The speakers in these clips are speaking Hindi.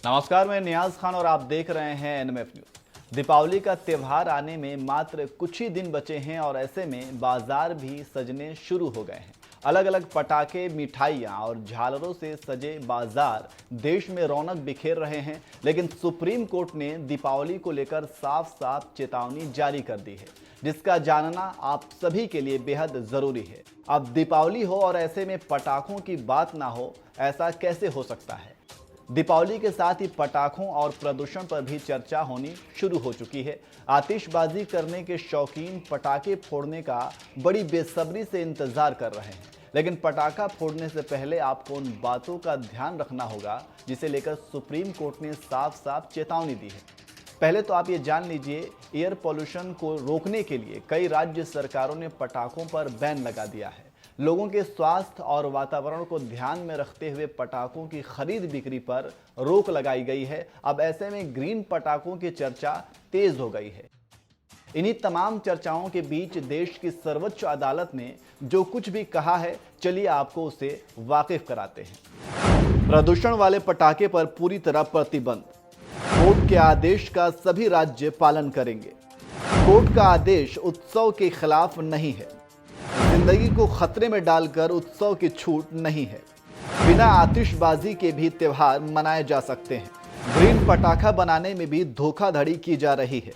नमस्कार, मैं नियाज खान और आप देख रहे हैं एनएमएफ न्यूज। दीपावली का त्यौहार आने में मात्र कुछ ही दिन बचे हैं और ऐसे में बाजार भी सजने शुरू हो गए हैं। अलग अलग पटाखे, मिठाइयां और झालरों से सजे बाजार देश में रौनक बिखेर रहे हैं। लेकिन सुप्रीम कोर्ट ने दीपावली को लेकर साफ साफ चेतावनी जारी कर दी है, जिसका जानना आप सभी के लिए बेहद जरूरी है। अब दीपावली हो और ऐसे में पटाखों की बात ना हो, ऐसा कैसे हो सकता है। दीपावली के साथ ही पटाखों और प्रदूषण पर भी चर्चा होनी शुरू हो चुकी है। आतिशबाजी करने के शौकीन पटाखे फोड़ने का बड़ी बेसब्री से इंतजार कर रहे हैं, लेकिन पटाखा फोड़ने से पहले आपको उन बातों का ध्यान रखना होगा जिसे लेकर सुप्रीम कोर्ट ने साफ साफ चेतावनी दी है। पहले तो आप ये जान लीजिए, एयर पॉल्यूशन को रोकने के लिए कई राज्य सरकारों ने पटाखों पर बैन लगा दिया है। लोगों के स्वास्थ्य और वातावरण को ध्यान में रखते हुए पटाखों की खरीद बिक्री पर रोक लगाई गई है। अब ऐसे में ग्रीन पटाखों की चर्चा तेज हो गई है। इन्हीं तमाम चर्चाओं के बीच देश की सर्वोच्च अदालत ने जो कुछ भी कहा है, चलिए आपको उसे वाकिफ कराते हैं। प्रदूषण वाले पटाखे पर पूरी तरह प्रतिबंध। कोर्ट के आदेश का सभी राज्य पालन करेंगे। कोर्ट का आदेश उत्सव के खिलाफ नहीं है। जिंदगी को खतरे में डालकर उत्सव की छूट नहीं है। बिना आतिशबाजी के भी त्योहार मनाए जा सकते हैं। ग्रीन पटाखा बनाने में भी धोखाधड़ी की जा रही है।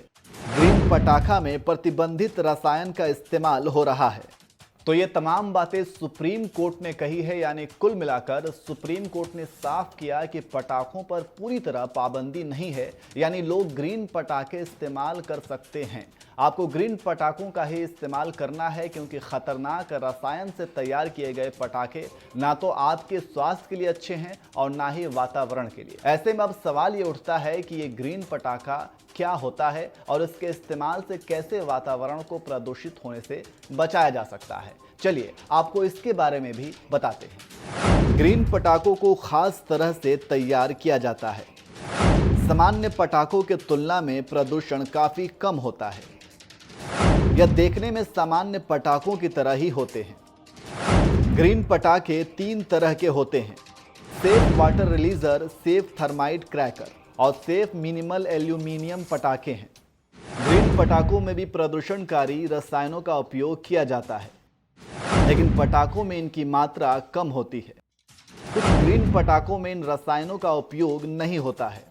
ग्रीन पटाखा में प्रतिबंधित रसायन का इस्तेमाल हो रहा है। तो ये तमाम बातें सुप्रीम कोर्ट ने कही है, यानी कुल मिलाकर सुप्रीम कोर्ट ने साफ किया कि पटाखों पर पूरी तरह पाबंदी नहीं है, यानी लोग ग्रीन पटाखे इस्तेमाल कर सकते हैं। आपको ग्रीन पटाखों का ही इस्तेमाल करना है, क्योंकि खतरनाक रसायन से तैयार किए गए पटाखे ना तो आपके स्वास्थ्य के लिए अच्छे हैं और ना ही वातावरण के लिए। ऐसे में अब सवाल ये उठता है कि ये ग्रीन पटाखा क्या होता है और इसके इस्तेमाल से कैसे वातावरण को प्रदूषित होने से बचाया जा सकता है। चलिए आपको इसके बारे में भी बताते हैं। ग्रीन पटाखों को खास तरह से तैयार किया जाता है। सामान्य पटाखों के तुलना में प्रदूषण काफी कम होता है। यह देखने में सामान्य पटाखों की तरह ही होते हैं। ग्रीन पटाखे 3 तरह के होते हैं: safe water रिलीजर, safe thermite cracker और सेफ मिनिमल एल्यूमिनियम पटाखे हैं। ग्रीन पटाखों में भी प्रदूषणकारी रसायनों का उपयोग किया जाता है, लेकिन पटाखों में इनकी मात्रा कम होती है। कुछ ग्रीन पटाखों में इन रसायनों का उपयोग नहीं होता है।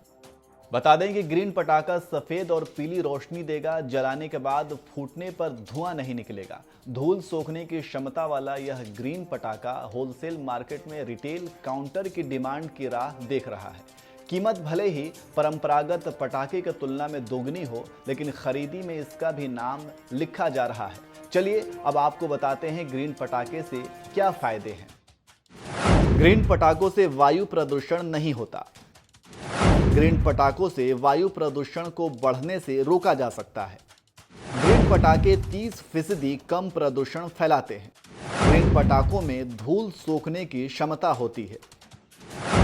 बता दें कि ग्रीन पटाखा सफेद और पीली रोशनी देगा। जलाने के बाद फूटने पर धुआं नहीं निकलेगा। धूल सोखने की क्षमता वाला यह ग्रीन पटाखा होलसेल मार्केट में रिटेल काउंटर की डिमांड की राह देख रहा है। कीमत भले ही परंपरागत पटाखे की तुलना में दोगुनी हो, लेकिन खरीदी में इसका भी नाम लिखा जा रहा है। चलिए अब आपको बताते हैं ग्रीन पटाखे से क्या फायदे हैं। ग्रीन पटाखों से वायु प्रदूषण नहीं होता। ग्रीन पटाखों से वायु प्रदूषण को बढ़ने से रोका जा सकता है। ग्रीन पटाखे 30% कम प्रदूषण फैलाते हैं। ग्रीन पटाखों में धूल सोखने की क्षमता होती है।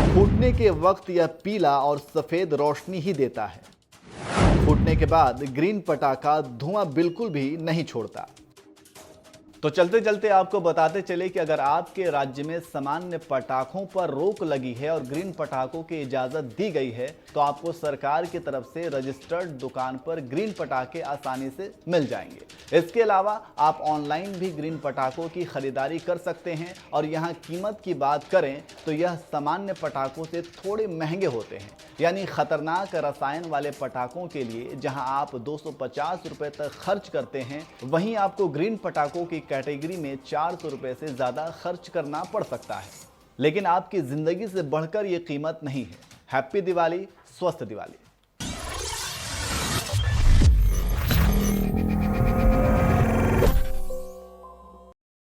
फूटने के वक्त यह पीला और सफेद रोशनी ही देता है। फूटने के बाद ग्रीन पटाखा धुआं बिल्कुल भी नहीं छोड़ता। तो चलते चलते आपको बताते चले कि अगर आपके राज्य में सामान्य पटाखों पर रोक लगी है और ग्रीन पटाखों की इजाज़त दी गई है, तो आपको सरकार की तरफ से रजिस्टर्ड दुकान पर ग्रीन पटाखे आसानी से मिल जाएंगे। इसके अलावा आप ऑनलाइन भी ग्रीन पटाखों की खरीदारी कर सकते हैं। और यहाँ कीमत की बात करें तो यह सामान्य पटाखों से थोड़े महंगे होते हैं, यानी खतरनाक रसायन वाले पटाखों के लिए जहाँ आप 250 रुपये तक खर्च करते हैं, वहीं आपको ग्रीन पटाखों की कैटेगरी में 400 रुपये से ज़्यादा खर्च करना पड़ सकता है। लेकिन आपकी ज़िंदगी से बढ़कर ये कीमत नहीं है। हैप्पी दिवाली, स्वस्थ दिवाली।